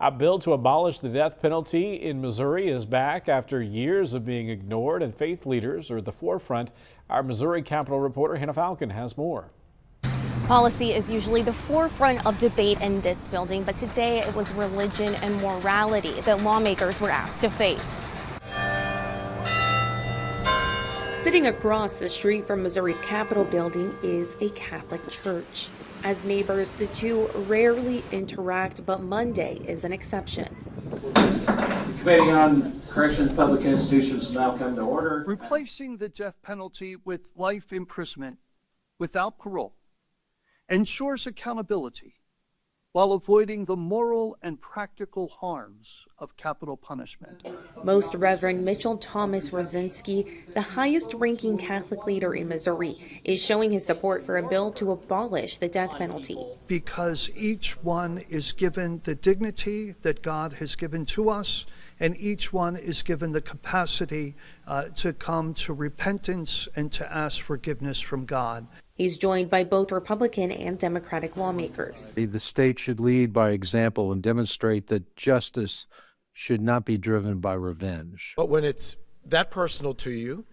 A bill to abolish the death penalty in Missouri is back after years of being ignored, and faith leaders are at the forefront. Our Missouri Capitol reporter Hannah Falcon has more. Policy is usually the forefront of debate in this building, but today it was religion and morality that lawmakers were asked to face. Sitting across the street from Missouri's Capitol building is a Catholic church. As neighbors, the two rarely interact, but Monday is an exception. The Committee on Corrections Public Institutions will now come to order. Replacing the death penalty with life imprisonment without parole ensures accountability while avoiding the moral and practical harms of capital punishment. Most Reverend Mitchell Thomas Rosinski, the highest-ranking Catholic leader in Missouri, is showing his support for a bill to abolish the death penalty. Because each one is given the dignity that God has given to us, and each one is given the capacity to come to repentance and to ask forgiveness from God. He's joined by both Republican and Democratic lawmakers. The state should lead by example and demonstrate that justice should not be driven by revenge. But when it's that personal to you,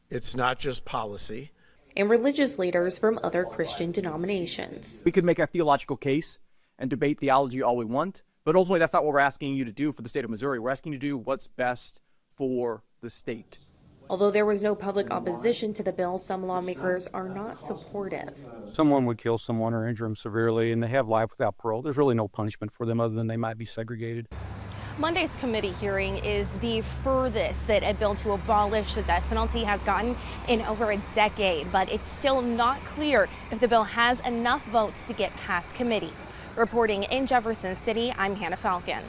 it's not just policy. And religious leaders from other Christian denominations. We could make a theological case and debate theology all we want, but ultimately that's not what we're asking you to do for the state of Missouri. We're asking you to do what's best for the state. Although there was no public opposition to the bill, some lawmakers are not supportive. Someone would kill someone or injure them severely, and they have life without parole. There's really no punishment for them other than they might be segregated. Monday's committee hearing is the furthest that a bill to abolish the death penalty has gotten in over a decade, but it's still not clear if the bill has enough votes to get past committee. Reporting in Jefferson City, I'm Hannah Falcon.